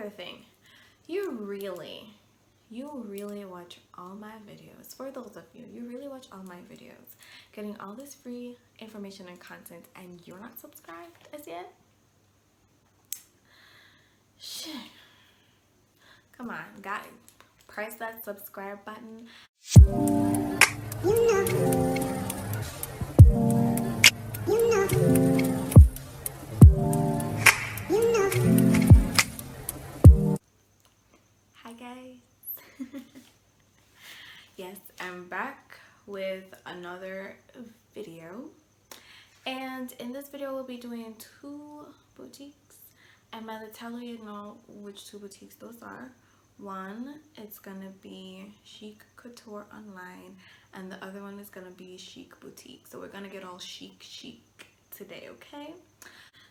another thing, you really watch all my videos. For those of you, you really watch all my videos, getting all this free information and content, and you're not subscribed as yet? Shit. Come on, guys, press that subscribe button. Hi guys. Yes, I'm back with another video, and in this video we'll be doing 2 boutiques, and by the title you know which 2 boutiques those are. One, it's gonna be Chic Couture Online, and the other one is gonna be Chic Boutique. So we're gonna get all chic today, okay?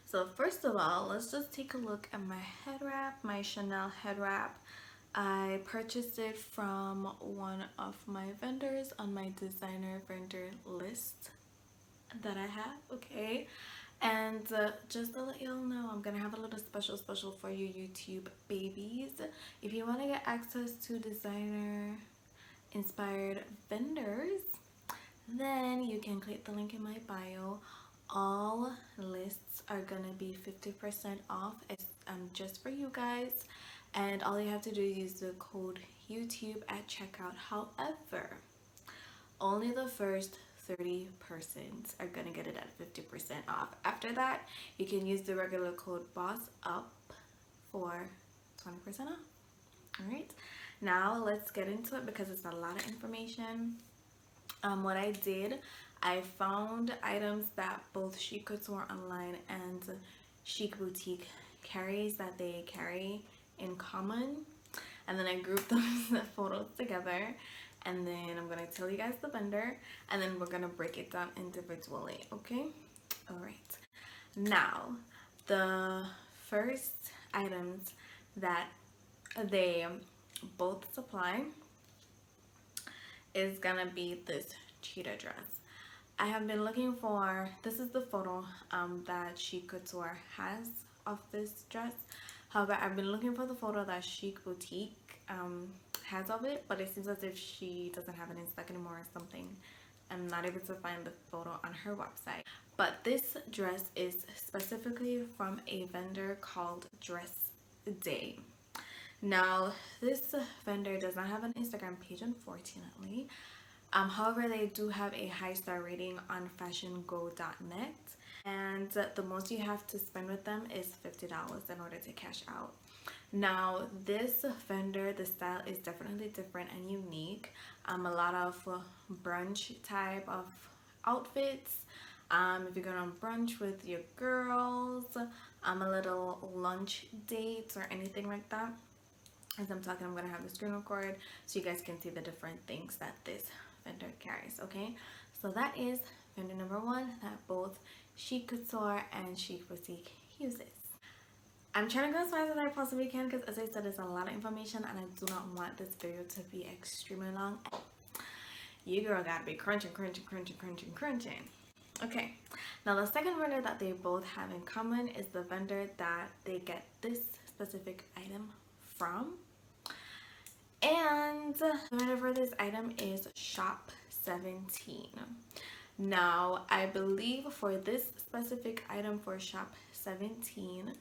So first of all, let's just take a look at my head wrap, my Chanel head wrap. I purchased it from one of my vendors on my designer vendor list that I have, okay? And just to let y'all know, I'm gonna have a little special for you YouTube babies. If you want to get access to designer inspired vendors, then you can click the link in my bio. All lists are gonna be 50% off. It's just for you guys, and all you have to do is use the code YouTube at checkout. However, only the first 30 persons are gonna get it at 50% off. After that, you can use the regular code BOSSUP for 20% off. All right, now let's get into it because it's a lot of information. What I did, I found items that both Chic Couture Online and Chic Boutique carries that they carry in common, and then I grouped those photos together, and then I'm gonna tell you guys the vendor, and then we're gonna break it down individually, okay? All right, now the first items that they both supply is gonna be this cheetah dress. I have been looking for, this is the photo that Chic Couture has of this dress. However, I've been looking for the photo that Chic Boutique has of it, but it seems as if she doesn't have it in stock anymore or something. I'm not able to find the photo on her website. But this dress is specifically from a vendor called Dress Day. Now, this vendor does not have an Instagram page, unfortunately. However, they do have a high star rating on fashiongo.net, and the most you have to spend with them is $50 in order to cash out. Now, this vendor, the style is definitely different and unique. A lot of brunch type of outfits. If you're going on brunch with your girls, a little lunch dates or anything like that. As I'm talking, I'm going to have the screen record so you guys can see the different things that this vendor carries, okay? So that is vendor number 1 that both Chic Couture and Chic Boutique uses. I'm trying to go as fast as I possibly can because, as I said, there's a lot of information and I do not want this video to be extremely long. You girl gotta be crunching. Okay, now the second vendor that they both have in common is the vendor that they get this specific item from, and the vendor for this item is Shop 17. Now, I believe for this specific item for Shop 17,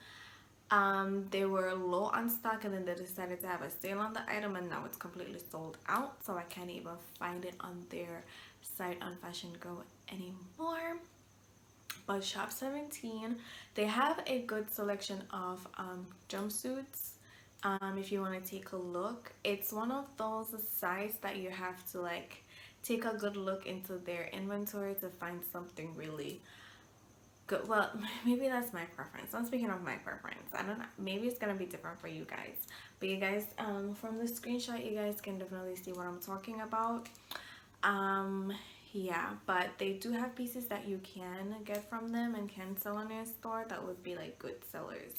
they were low on stock, and then they decided to have a sale on the item, and now it's completely sold out, so I can't even find it on their site on Fashion Go anymore. But Shop 17, they have a good selection of jumpsuits. If you want to take a look, it's one of those sites that you have to like take a good look into their inventory to find something really good. Well, maybe that's my preference. I'm speaking of my preference. I don't know, maybe it's gonna be different for you guys, but you guys, from the screenshot, you guys can definitely see what I'm talking about. Yeah, but they do have pieces that you can get from them and can sell on their store that would be like good sellers.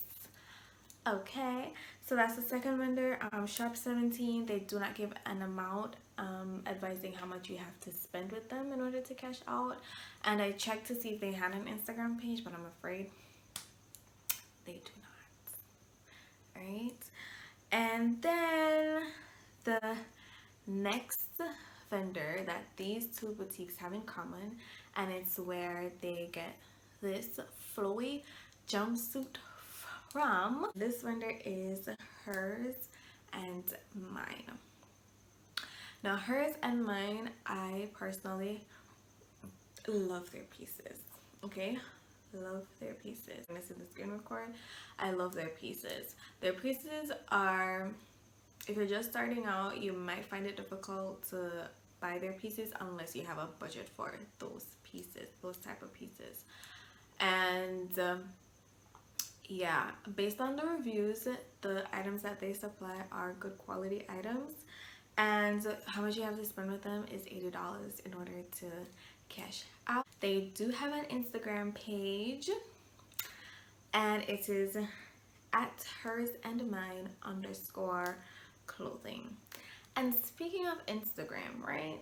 Okay, so that's the second vendor, Shop 17. They do not give an amount advising how much you have to spend with them in order to cash out, and I checked to see if they had an Instagram page, but I'm afraid they do not. Alright, And then the next vendor that these two boutiques have in common, and it's where they get this flowy jumpsuit from. This vendor is Hers and Mine. Now Hers and Mine, I personally love their pieces. Okay, love their pieces. And this is the screen record. I love their pieces. Their pieces are, if you're just starting out, you might find it difficult to buy their pieces unless you have a budget for those pieces, those type of pieces. And yeah, based on the reviews, the items that they supply are good quality items, and how much you have to spend with them is $80 in order to cash out. They do have an Instagram page, and it is at hersandmine_clothing. And speaking of Instagram, right?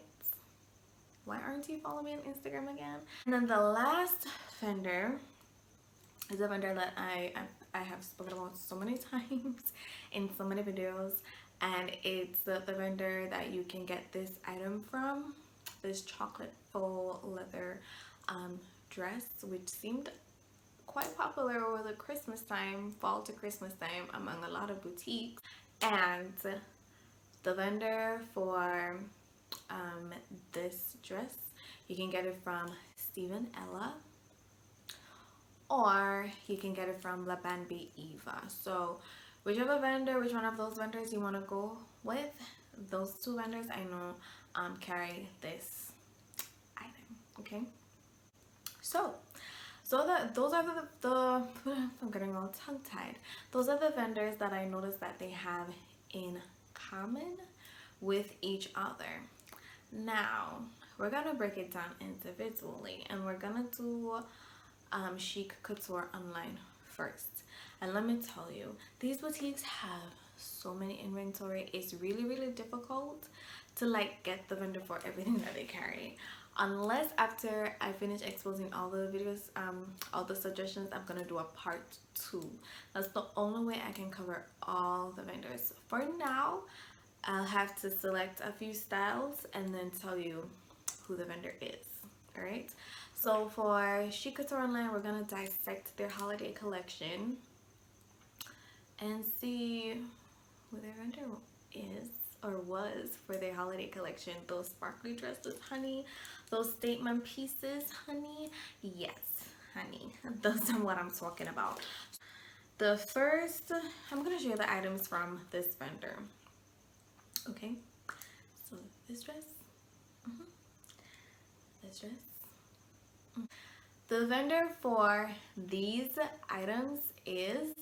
Why aren't you following me on Instagram again? And then the last vendor is a vendor that I have spoken about so many times in so many videos, and it's the vendor that you can get this item from, this chocolate faux leather dress, which seemed quite popular over the Christmas time, fall to Christmas time, among a lot of boutiques. And the vendor for this dress, you can get it from Stephen Ella, or you can get it from La Bambi Eva. So whichever vendor, which one of those vendors you want to go with, those two vendors I know carry this item. Okay, so those are the I'm getting all tongue-tied. Those are the vendors that I noticed that they have in common with each other. Now we're gonna break it down individually, and we're gonna do Chic Couture Online first. And let me tell you, these boutiques have so many inventory. It's really difficult to like get the vendor for everything that they carry, unless after I finish exposing all the videos, all the suggestions, I'm gonna do a part 2. That's the only way I can cover all the vendors. For now, I'll have to select a few styles and then tell you who the vendor is. All right, so for Chic Couture Online, we're gonna dissect their holiday collection and see who their vendor is or was for their holiday collection. Those sparkly dresses, honey, those statement pieces, honey, yes, honey, those are what I'm talking about. The first, I'm gonna show you the items from this vendor. Okay, so this dress, this dress. The vendor for these items is,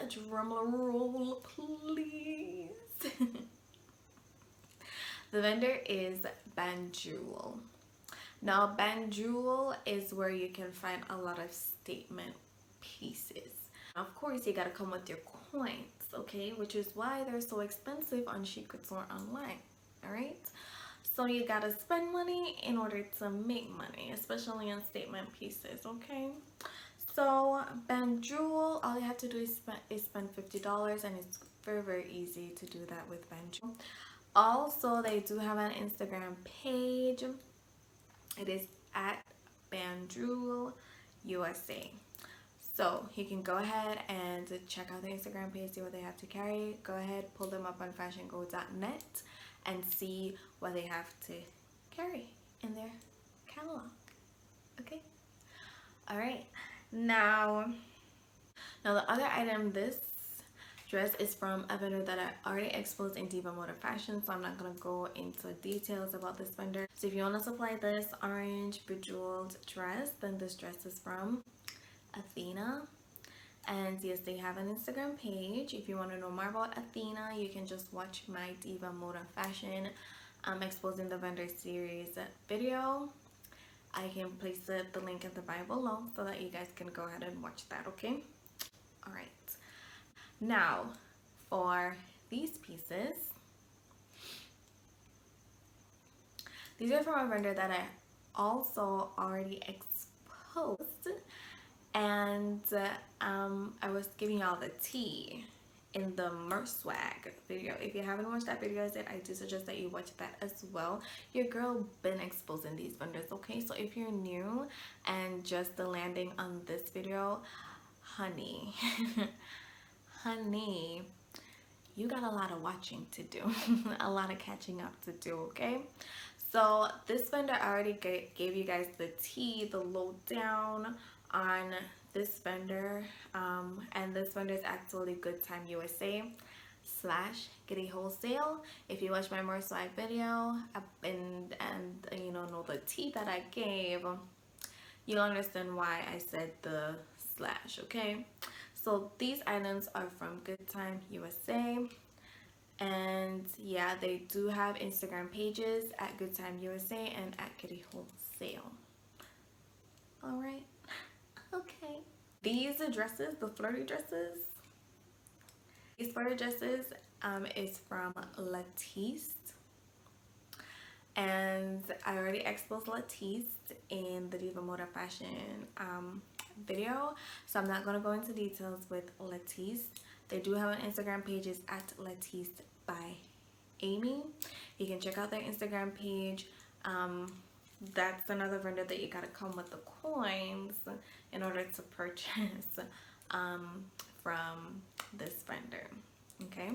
drum roll please. The vendor is Banjewel. Now Banjewel is where you can find a lot of statement pieces. Of course, you gotta come with your coins, okay, which is why they're so expensive on Chic Couture Online. All right, so you gotta spend money in order to make money, especially on statement pieces. Okay, so Banjewel, all you have to do is spend $50, and it's very easy to do that with Banjewel. Also, they do have an Instagram page. It is at Banjewel USA. So you can go ahead and check out the Instagram page, see what they have to carry. Go ahead, pull them up on fashiongo.net and see what they have to carry in their catalog. Okay, all right. Now the other item, this dress, is from a vendor that I already exposed in Diva Moda Fashion, so I'm not gonna go into details about this vendor. So if you want to supply this orange bejeweled dress, then this dress is from Athena. And yes, they have an Instagram page. If you want to know more about Athena, you can just watch my Diva Moda Fashion exposing the vendor series video. I can place the link in the bio below so that you guys can go ahead and watch that. Okay, all right. Now for these pieces, these are from a vendor that I also already exposed, and I was giving y'all the tea in the merch swag video. If you haven't watched that video, I do suggest that you watch that as well. Your girl been exposing these vendors, okay? So if you're new and just landing on this video, honey, honey, you got a lot of watching to do, a lot of catching up to do, okay? So this vendor, I already gave you guys the tea, the lowdown on this vendor, and this vendor is actually Good Time USA / Giddy Wholesale. If you watch my more swag video and you know the tea that I gave, you'll understand why I said the /, okay? So these items are from Good Time USA. And yeah, they do have Instagram pages at Good Time USA and at Giddy Wholesale. All right. Okay. These dresses, the flirty dresses, these flirty dresses is from Latisse. And I already exposed Latisse in the Diva Moda Fashion video. So I'm not going to go into details with Latisse. They do have an Instagram pages at Latisse by Amy. You can check out their Instagram page. That's another vendor that you gotta come with the coins in order to purchase from this vendor. Okay,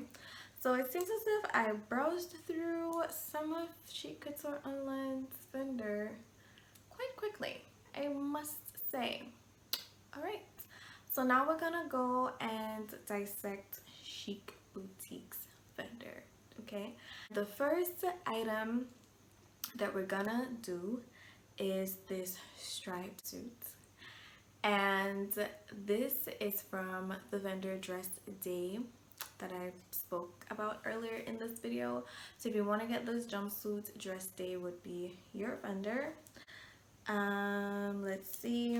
so it seems as if I browsed through some of CHICOUTURE&ONLINE's vendor quite quickly, I must say. All right, so now we're gonna go and dissect Chic Boutique's vendor. Okay, the first item that we're gonna do is this striped suit, and this is from the vendor Dress Day that I spoke about earlier in this video. So if you want to get those jumpsuits, Dress Day would be your vendor. Let's see,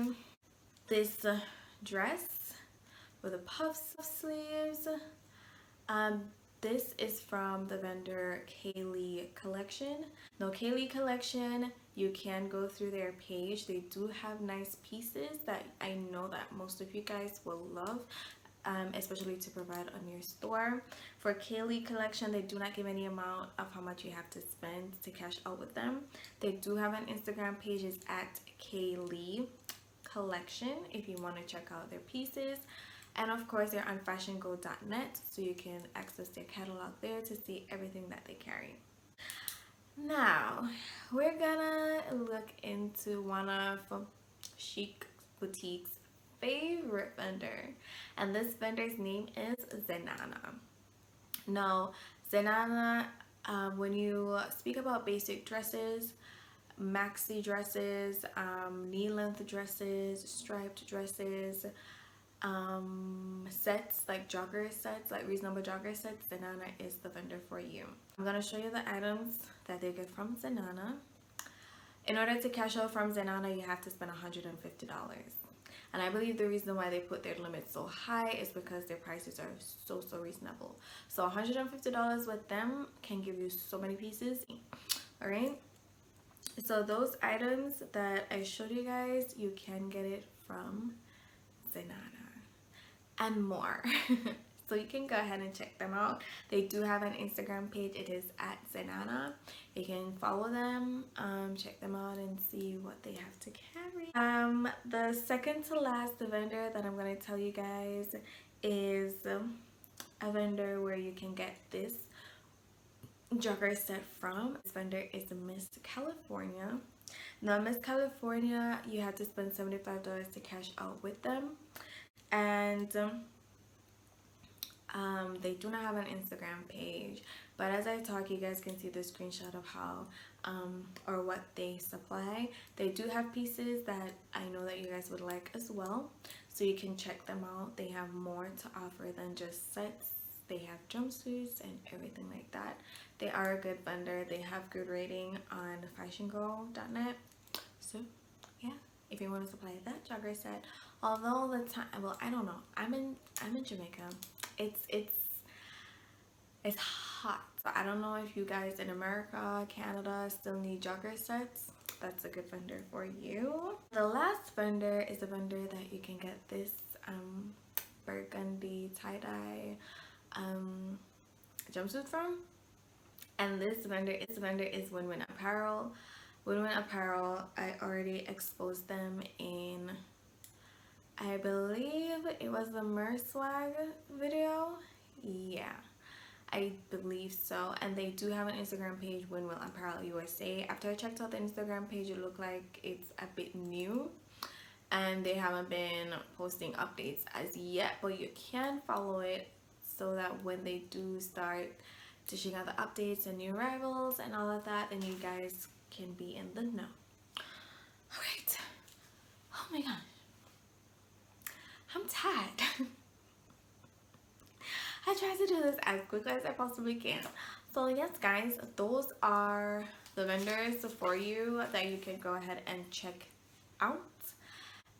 this dress with the puff sleeves, this is from the vendor KAALE collection. Now KAALE collection, you can go through their page. They do have nice pieces that I know that most of you guys will love, especially to provide on your store. For KAALE collection, they do not give any amount of how much you have to spend to cash out with them. They do have an Instagram page at KAALE collection if you want to check out their pieces. And of course, they're on fashiongo.net, so you can access their catalog there to see everything that they carry. Now, we're gonna look into one of Chic Boutique's favorite vendor, and this vendor's name is ZENANA. Now, ZENANA, when you speak about basic dresses, maxi dresses, knee-length dresses, striped dresses, sets like jogger sets, like reasonable jogger sets, ZENANA is the vendor for you. I'm going to show you the items that they get from ZENANA. In order to cash out from ZENANA, you have to spend $150. And I believe the reason why they put their limit so high is because their prices are so reasonable. So $150 with them can give you so many pieces. All right, so those items that I showed you guys, you can get it from ZENANA and more. So you can go ahead and check them out. They do have an Instagram page. It is at ZENANA. You can follow them, check them out and see what they have to carry. The second to last vendor that I'm going to tell you guys is a vendor where you can get this jogger set from. This vendor is Miss California. Now Miss California, you have to spend $75 to cash out with them, and they do not have an Instagram page, but as I talk, you guys can see the screenshot of how or what they supply. They do have pieces that I know that you guys would like as well, so you can check them out. They have more to offer than just sets. They have jumpsuits and everything like that. They are a good vendor. They have good rating on fashiongo.net. So yeah, if you want to supply that jogger set, although the time, well, I don't know, I'm in Jamaica. It's hot, so I don't know if you guys in America, Canada still need jogger sets. That's a good vendor for you. The last vendor is a vendor that you can get this burgundy tie-dye jumpsuit from. And this vendor is Win-Win Apparel. Win-Win Apparel, I already exposed them in, I believe it was the Merswag video. Yeah, I believe so. And they do have an Instagram page, Win-Win Apparel USA. After I checked out the Instagram page, it looked like it's a bit new and they haven't been posting updates as yet, but you can follow it so that when they do start dishing out the updates and new arrivals and all of that, then you guys can be in the know. Alright. Oh my gosh. I'm tired. I try to do this as quickly as I possibly can. So yes guys, those are the vendors for you that you can go ahead and check out.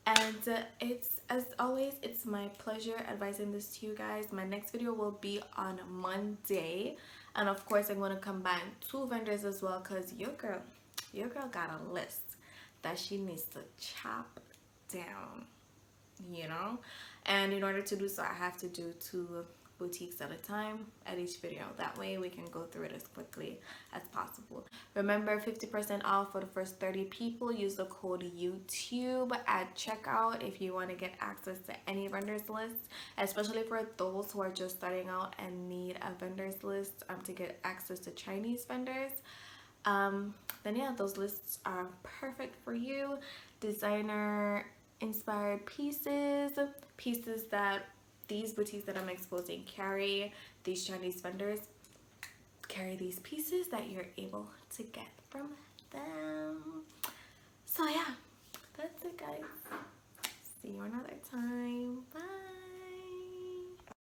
And it's, as always, it's my pleasure advising this to you guys. My next video will be on Monday, and of course I'm going to combine 2 vendors as well, because your girl got a list that she needs to chop down, you know. And in order to do so, I have to do 2 boutiques at a time at each video. That way we can go through it as quickly as possible. Remember, 50% off for the first 30 people. Use the code YouTube at checkout if you want to get access to any vendors list, especially for those who are just starting out and need a vendors list to get access to Chinese vendors. Then yeah, those lists are perfect for you. Designer inspired pieces that these boutiques that I'm exposing carry, these Chinese vendors carry these pieces that you're able to get from them. So yeah, that's it guys. See you another time. Bye.